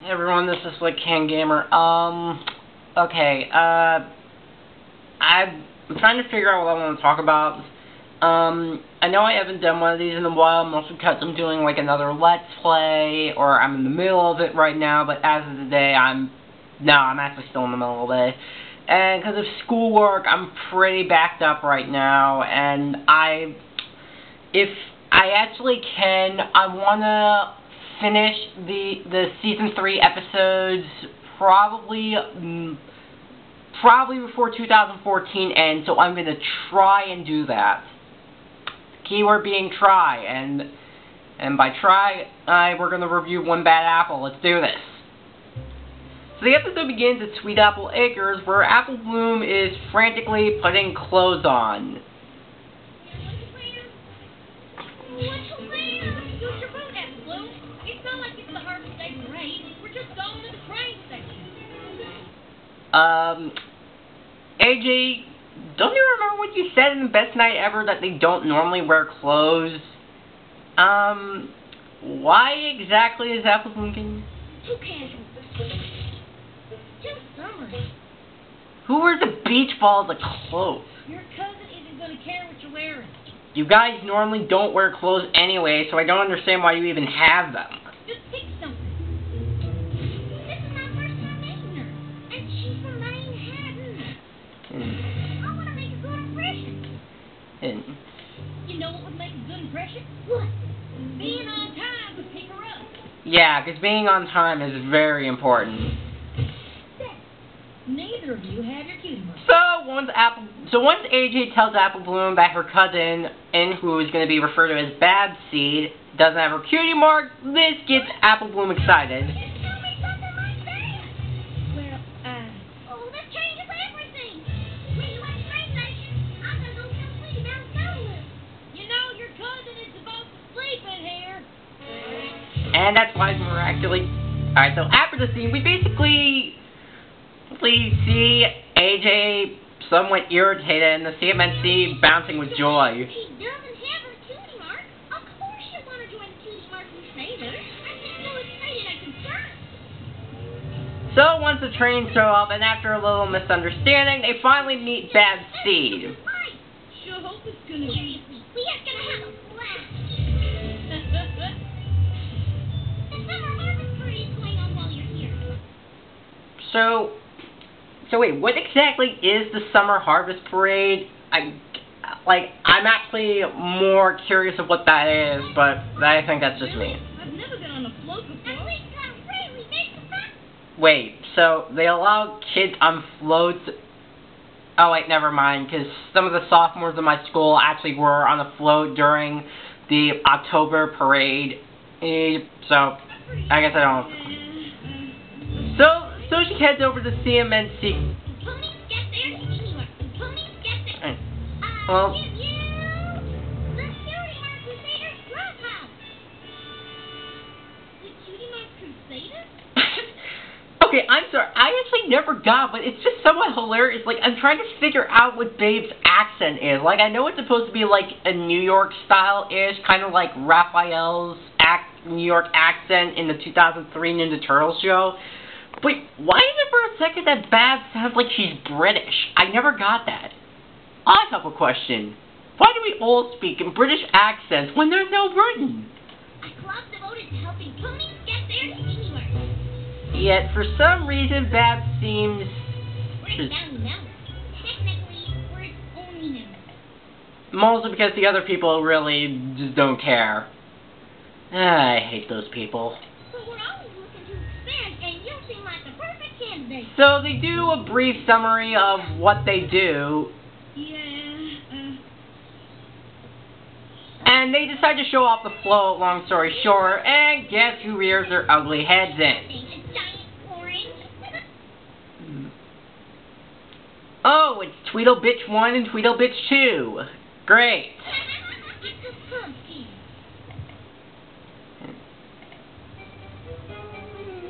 Hey everyone, this is Slick Can Gamer. Okay, I'm trying to figure out what I want to talk about. I know I haven't done one of these in a while, mostly because I'm doing like another Let's Play, or I'm in the middle of it right now, but as of today, I'm actually still in the middle of it. And because of schoolwork, I'm pretty backed up right now, and if I actually can, I want to finish the season 3 episodes probably before 2014 ends, so I'm gonna try and do that. Keyword being try, and by try, we're gonna review One Bad Apple. Let's do this. So the episode begins at Sweet Apple Acres, where Apple Bloom is frantically putting clothes on. AJ, don't you remember what you said in the Best Night Ever that they don't normally wear clothes? Why exactly is Apple Bloom getting... Too casual. Too summer. Who wears a beach ball as a clothes? Your cousin isn't going to care what you're wearing. You guys normally don't wear clothes anyway, so I don't understand why you even have them. Just pick something. This is my first time meeting her, and she's from Manhattan. I want to make a good impression. You know what would make a good impression? What? Being on time would pick her up. Yeah, because being on time is very important. Neither of you have your cutie mark. So once AJ tells Apple Bloom that her cousin, who is going to be referred to as Babseed, doesn't have her cutie mark, this gets Apple Bloom excited. Just tell me something like that. Well, oh, that changes everything. When you at the train station, I'm going to go tell Sweetie about Snowwood. You know your cousin is supposed to sleep in here. And that's why miraculously... Alright, so after the scene, we basically see AJ somewhat irritated and the CMNC bouncing with joy. He doesn't have her cutie mark. Of course you want to join the cutie mark crusaders. I'm just so excited I can start. So once the trains show up and after a little misunderstanding, they finally meet Babseed. Sure hope it's gonna be. We are gonna have a blast. The summer harvest parade is going on while you're here. So wait, what exactly is the Summer Harvest Parade? I'm actually more curious of what that is, but I think that's just me. I've never been on a float before. Wait, so they allow kids on floats? Oh wait, never mind, because some of the sophomores in my school actually were on a float during the October parade, so I guess I don't know. So she heads over to CMNC. Ponies get there, anywhere. Ponies get there. Well, Give you the Cutie Mark Crusaders Clubhouse. The Cutie Mark Crusaders? okay, I'm sorry. I actually never got, but it's just somewhat hilarious. Like, I'm trying to figure out what Babe's accent is. Like, I know it's supposed to be like a New York style-ish, kind of like Raphael's New York accent in the 2003 Ninja Turtles show. But why is it for a second that Babs sounds like she's British? I never got that. I have a question. Why do we all speak in British accents when there's no Britain? A club devoted to helping ponies get there anywhere. Yet, for some reason, Babs seems... We're down members. Technically, we're its only members. Mostly because the other people really just don't care. I hate those people. But we're always looking to expand, and you seem like the perfect candidate. So they do a brief summary of what they do. Yeah, And they decide to show off the float, long story short, and guess who rears their ugly heads in? a giant orange. Oh, it's Tweedle Bitch 1 and Tweedle Bitch 2. Great. It's a pumpkin.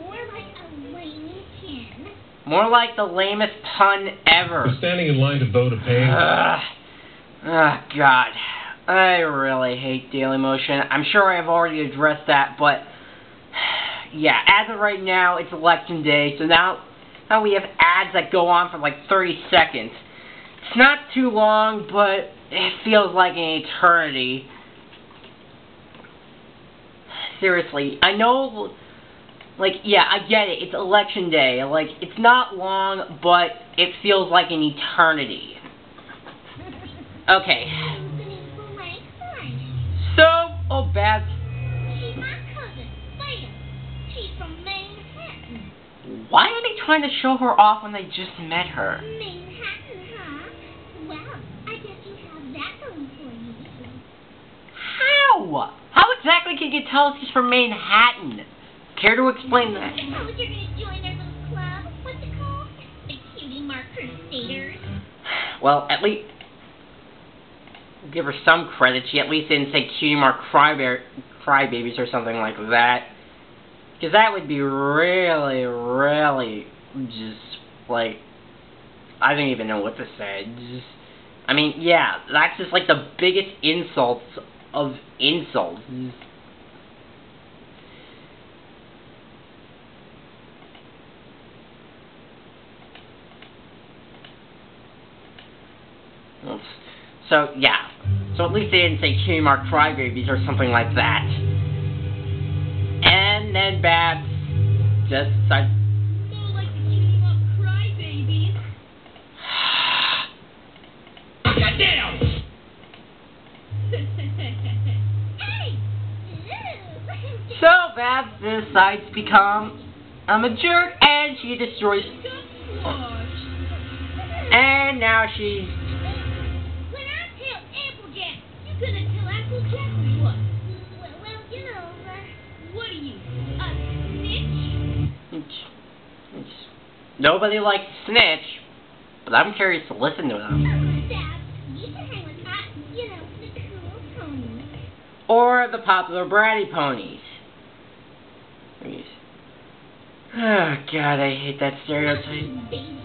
More like a lame pin. More like the lamest pun ever. We're standing in line to vote a pay. God. I really hate Dailymotion. I'm sure I've already addressed that, but yeah, as of right now, it's election day, so now we have ads that go on for like 30 seconds. It's not too long, but it feels like an eternity. Seriously, I know, like, yeah, I get it, it's election day. Like, it's not long, but it feels like an eternity. Okay. So, oh, Babs. She's my cousin, Thea. She's from Manhattan. Why are they trying to show her off when they just met her? Manhattan, huh? Well, I guess you have that going for you. How? How exactly can you tell she's from Manhattan? Care to explain that? Oh, you're going to join their little club? What's it called? The Cutie Mark Crusaders. Well, at least give her some credit. She at least didn't say Cutie Mark Crybabies or something like that. Because that would be really, really just, like, I don't even know what to say. Just, I mean, yeah, that's just like the biggest insults of insults. So, yeah. So at least they didn't say Cutie Mark Crybabies or something like that. And then Babs just starts... More like the Cutie Mark Crybabies. Goddamn! Hey! So Babs decides to become a jerk, and she destroys... And now she's... When I tell Applejack, you gonna tell Applejack what? Well, you know, what are you, a snitch? Nobody likes to snitch, but I'm curious to listen to them. Dad, you should hang with us, you know, the cool ponies. Or the popular bratty ponies. Oh God, I hate that stereotype. Baby.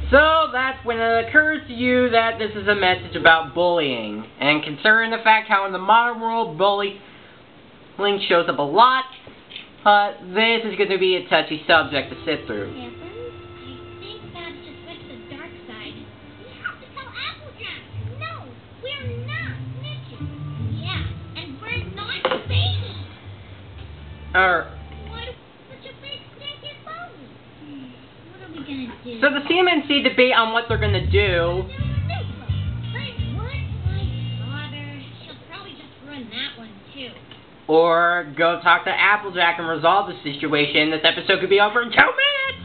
So that's when it occurs to you that this is a message about bullying. And considering the fact how in the modern world bullying shows up a lot, this is going to be a touchy subject to sit through. Evans, I think Babs just went to the dark side. We have to tell Applejack. No, we're not snitching. Yeah, and we're not babies. What if such a big stinking bully? What are we gonna do? So the CMNC debate on what they're going to do. She'll probably just ruin that one too. Or go talk to Applejack and resolve the situation. This episode could be over in 2 minutes!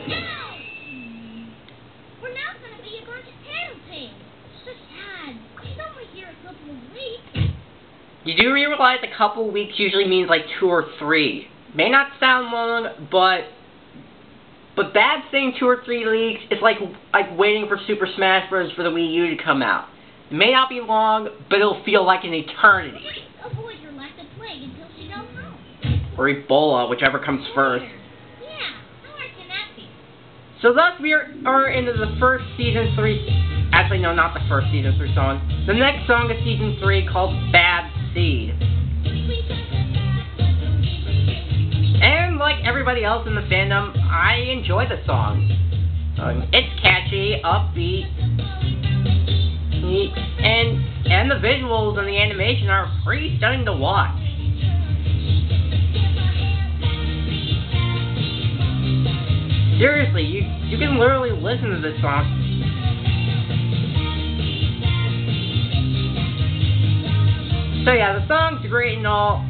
No! We're not gonna be a bunch of tattletales. Besides, she's only here a couple of weeks. You do realize a couple weeks usually means like 2 or 3. May not sound long, but Babs saying 2 or 3 weeks is like waiting for Super Smash Bros. For the Wii U to come out. It may not be long, but it'll feel like an eternity. Avoid her like the plague until she goes home. Or Ebola, whichever comes first. Yeah, how hard can that be? So thus we are into the first Season 3... Actually, no, not the first Season 3 song. The next song of Season 3 called Babs Seed. And like everybody else in the fandom, I enjoy the song. It's catchy, upbeat, and the visuals and the animation are pretty stunning to watch. Seriously, you can literally listen to this song. So yeah, the song's great and all.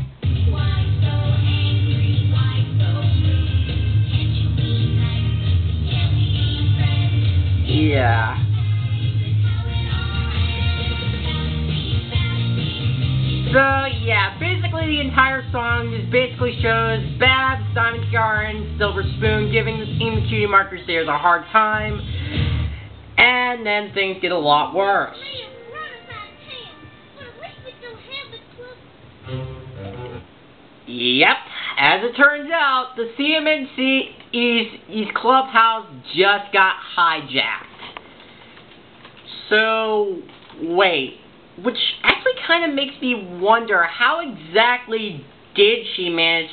Yeah. So yeah, basically the entire song just basically shows Babs, Simon Kiara, and Silver Spoon giving the team the Cutie Mark Crusaders a hard time, and then things get a lot worse. Yep, as it turns out, the CMNC's clubhouse just got hijacked. So, wait, which actually kind of makes me wonder, how exactly did she manage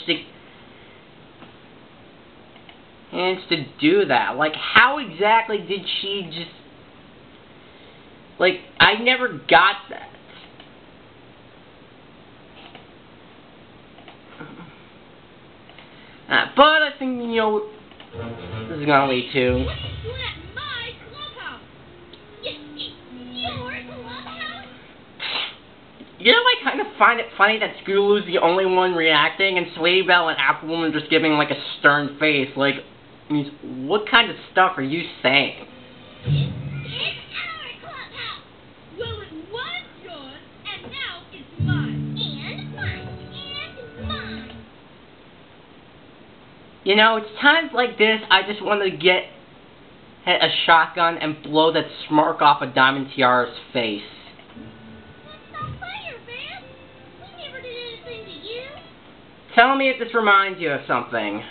to do that? Like, how exactly did she just... Like, I never got that. But I think, you know, this is gonna lead to... What are you doing at my clubhouse? Your clubhouse? You know, I kind of find it funny that Scootaloo's the only one reacting, and Sweetie Belle and Apple Woman just giving, like, a stern face. Like, what kind of stuff are you saying? It's our clubhouse. Well, it was yours, and now it's mine. And mine. You know, it's times like this I just want to get a shotgun and blow that smirk off of Diamond Tiara's face. That's not fair, man. We never did anything to you. Tell me if this reminds you of something.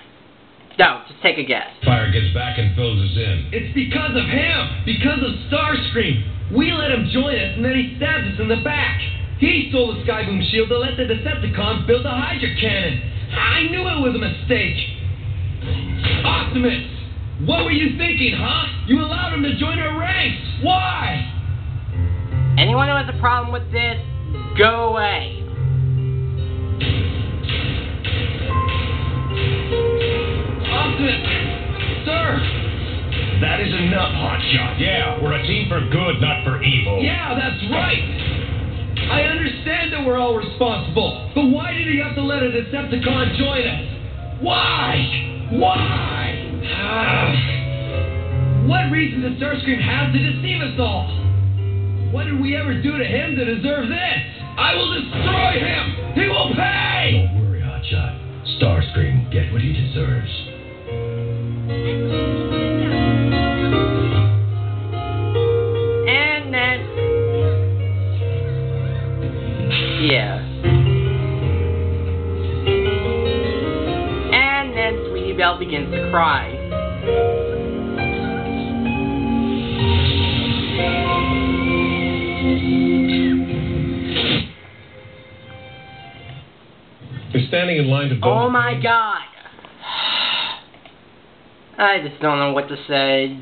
No, just take a guess. Fire gets back and fills us in. It's because of him. Because of Starscream. We let him join us, and then he stabs us in the back. He stole the Skyboom shield to let the Decepticons build the Hydra cannon. I knew it was a mistake. Optimus! What were you thinking, huh? You allowed him to join our ranks. Why? Anyone who has a problem with this, go away. Optimus! Sir! That is enough, Hotshot. Yeah, we're a team for good, not for evil. Yeah, that's right! I understand that we're all responsible, but why did he have to let a Decepticon join us? Why? Why? What reason does Starscream have to deceive us all? What did we ever do to him to deserve this? I will destroy him! He will pay! Don't worry, Hotshot. Starscream will get what he deserves. And then... yeah. And then Sweetie Belle begins to cry. You're standing in line to vote. Oh my god. I just don't know what to say.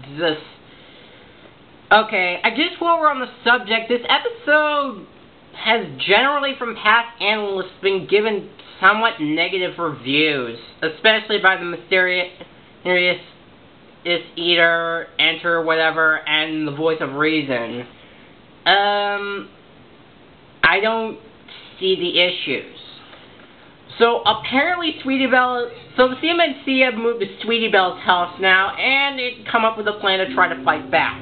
Okay, I guess while we're on the subject, this episode has generally from past analysts been given somewhat negative reviews, especially by the mysterious Eater, Enter, whatever, and the Voice of Reason. I don't see the issues. So apparently so the CMNC have moved to Sweetie Belle's house now, and they come up with a plan to try to fight back.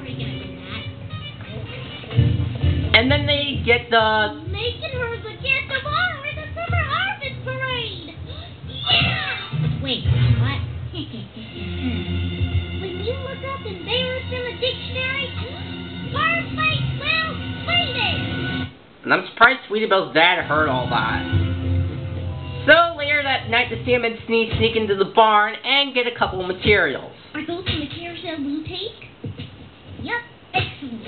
And then they get the... Making her the guest of honor in the summer harvest parade. Yeah! Wait, what? When you look up embarrassed in the dictionary, perfect will find it. And I'm surprised Sweetie Belle's dad heard all that. So later that night, the CMNC sneak into the barn and get a couple of materials. Are those the materials that we'll take? Yep, excellent.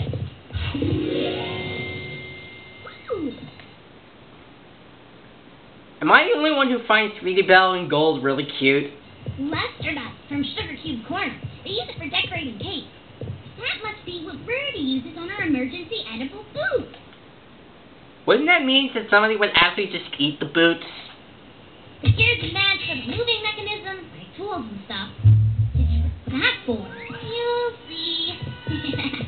Woo! Am I the only one who finds Sweetie Belle in gold really cute? Luster nuts from Sugar Cube Corner. They use it for decorating cake. That must be what Birdie uses on our emergency edible boots. Wouldn't that mean that somebody would actually just eat the boots? The gears and bands for the moving mechanism, like tools and stuff. It's that for? You'll see.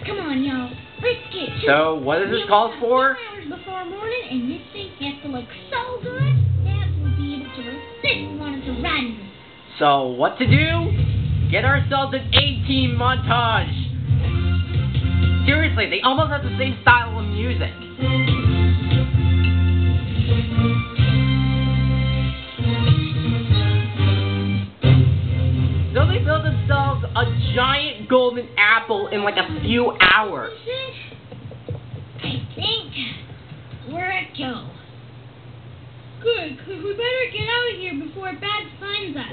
Come on, y'all. Let's get to So, what is this called for? 2 hours before morning, and this thing has to look so good that we'll be able to resist wanting to ride in it. So, what to do? Get ourselves an A-Team montage. Seriously, they almost have the same style of music. So they build themselves a giant golden apple in like a few hours. I think we're at go. Good, 'cause we better get out of here before Babs finds us.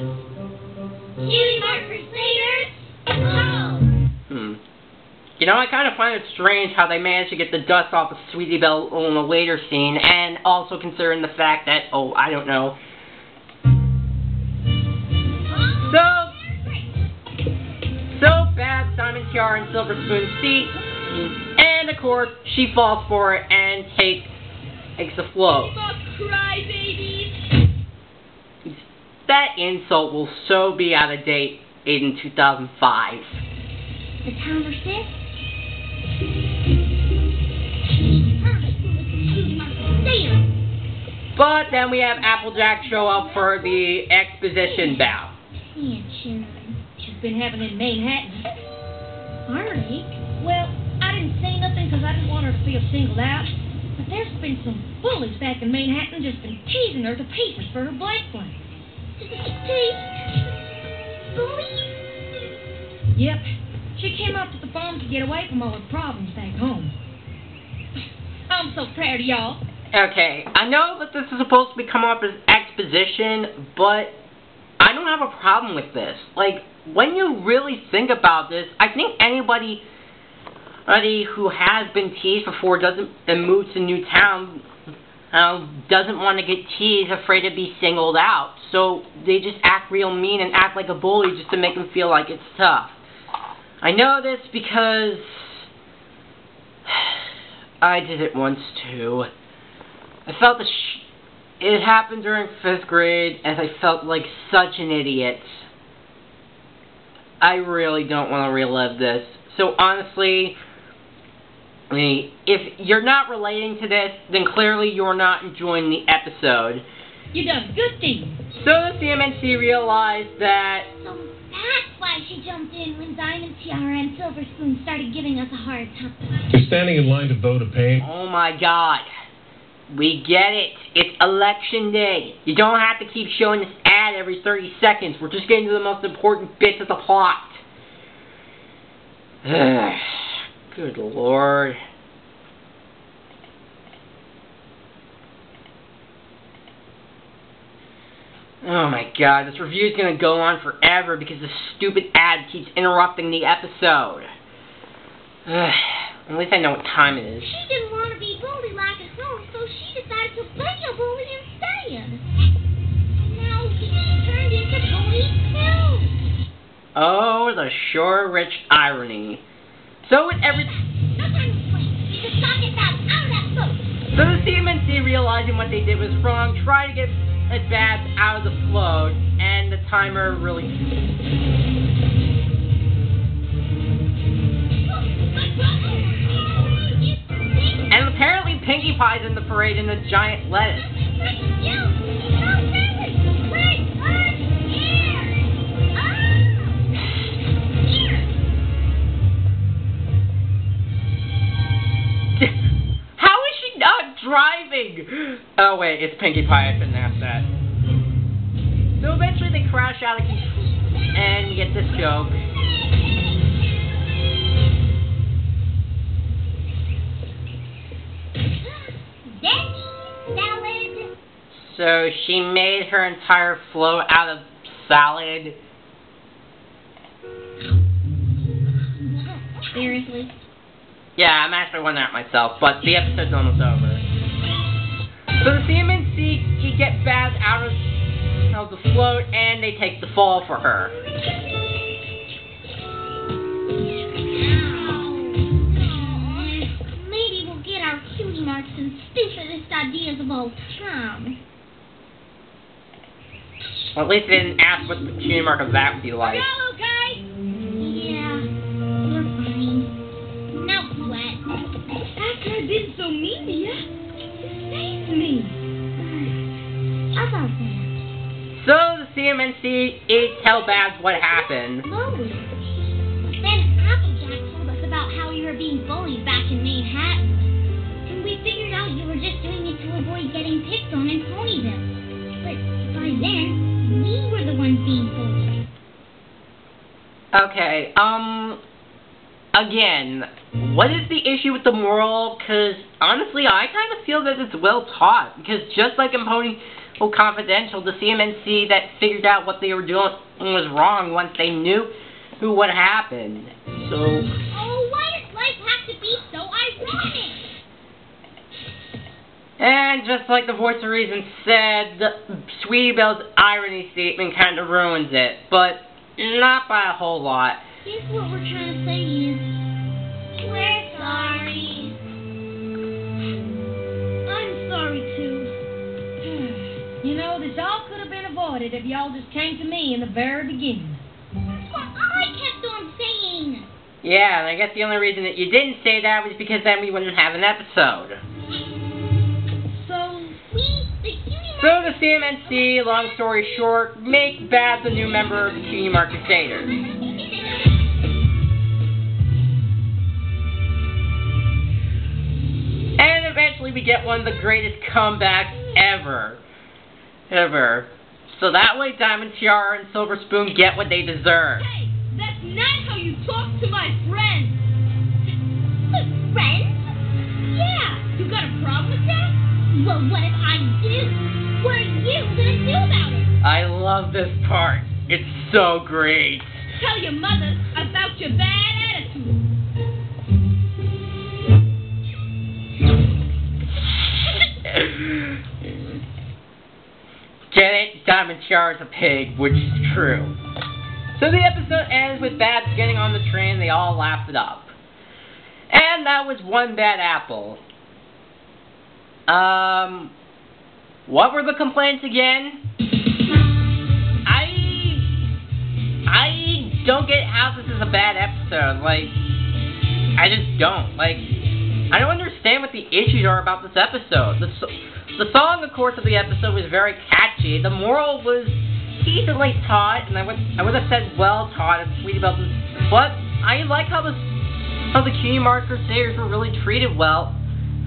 Cutie Mark Crusaders, go! You know, I kind of find it strange how they managed to get the dust off of Sweetie Belle in a later scene, and also considering the fact that, oh, I don't know. So Babs, Diamond Tiara, and Silver Spoon see, and of course, she falls for it and takes the float. Cry, babies. That insult will so be out of date in 2005. The timer says. But then we have Applejack show up for the exposition bout. Yeah, Sharon. She's been having in Manhattan. Heartache? Well, I didn't say nothing because I didn't want her to feel singled out. But there's been some bullies back in Manhattan just been teasing her to pieces for her blank. Bullies? Yep. She came up to the farm to get away from all her problems back home. I'm so proud of y'all. Okay, I know that this is supposed to be coming up as exposition, but I don't have a problem with this. Like, when you really think about this, I think anybody who has been teased before and moves to a new town doesn't want to get teased, afraid to be singled out. So they just act real mean and act like a bully just to make them feel like it's tough. I know this because I did it once too. I felt it happened during 5th grade, and I felt like such an idiot. I really don't want to relive this. So honestly, if you're not relating to this, then clearly you're not enjoying the episode. You done a good thing. So the CMNC realized that... So that's why she jumped in when Diamond Tiara and Silver Spoon started giving us a hard time. You're standing in line to vote a pain. Oh my god. We get it. It's election day. You don't have to keep showing this ad every 30 seconds. We're just getting to the most important bits of the plot. Good lord. Oh my god, this review is going to go on forever because this stupid ad keeps interrupting the episode. At least I know what time it is. She didn't want to be bullied like at home, so she decided to be a bully instead. Now she turned into Tony too. Oh, the sure rich irony. So with every... No time to play. You just knock it out of that boat. So the CMNC, realizing what they did was wrong, tried to get Babs out of the float, and the timer really... And apparently Pinkie Pie's in the parade in a giant lettuce. How is she not driving? Oh wait, it's Pinkie Pie, I shouldn't ask that. So eventually they crash out of control, and you get this joke. Salad. So she made her entire float out of salad. Seriously? Yeah, I'm actually wondering that myself, but the episode's almost over. So the CMNC can get Babs out of the float, and they take the fall for her. Maybe we'll get our cutie marks and stupidest ideas of all time. Well, at least they didn't ask what the cutie mark of that would be like. Y'all okay? Yeah, we're fine. No sweat. After I've been so mean to you, save me. About that. So the CMNC tell Babs what happened. Bullied. Then Applejack told us about how you were being bullied back in Manhattan. And we figured out you were just doing it to avoid getting picked on in Ponyville. But by then, we were the ones being bullied. Okay, again, what is the issue with the moral? Because, honestly, I kind of feel that it's well taught. Because just like in Ponyville Confidential, the CMNC that figured out what they were doing was wrong once they knew what happened. So... Oh, why life have to be so ironic? And just like the voice of reason said, Sweetie Belle's irony statement kind of ruins it, but not by a whole lot. Guess what we're trying to say is, we're sorry. I'm sorry, too. You know, this all could have been avoided if y'all just came to me in the very beginning. That's what I kept on saying. Yeah, and I guess the only reason that you didn't say that was because then we wouldn't have an episode. So the CMNC, long story short, make Babs a new member of the Cutie Mark Crusaders. And eventually we get one of the greatest comebacks ever. So that way Diamond Tiara and Silver Spoon get what they deserve. Hey, that's not how you talk to my friends. Friends? Yeah, you got a problem with that? Well, what if I do? What are you gonna do about it? I love this part. It's so great. Tell your mother about your bad attitude. Get it? Diamond Tiara's a pig, which is true. So the episode ends with Babs getting on the train, they all laugh it up. And that was one bad apple. What were the complaints again? I don't get how this is a bad episode. Like, I just don't. Like, I don't understand what the issues are about this episode. The song, of course, of the episode was very catchy. The moral was decently taught, and I would have said well taught if Sweetie Belle. But I like how the Cutie Mark Crusaders were really treated well,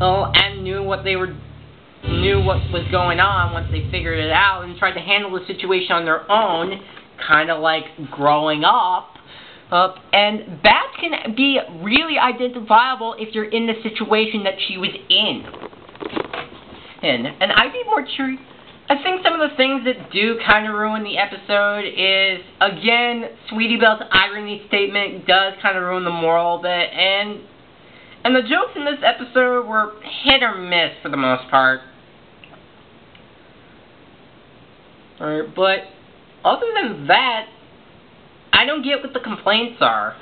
and knew what was going on once they figured it out, and tried to handle the situation on their own, kind of like growing up. And Babs can be really identifiable if you're in the situation that she was in. And I'd be more true. I think some of the things that do kind of ruin the episode is, again, Sweetie Belle's irony statement does kind of ruin the moral a bit, and the jokes in this episode were hit or miss for the most part. But other than that, I don't get what the complaints are.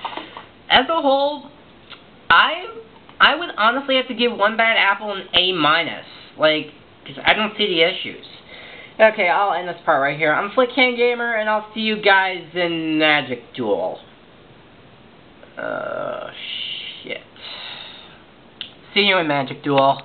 As a whole, I would honestly have to give One Bad Apple an A-, because I don't see the issues. Okay, I'll end this part right here. I'm Flickhan Gamer, and I'll see you guys in Magic Duel. Shit. See you in Magic Duel.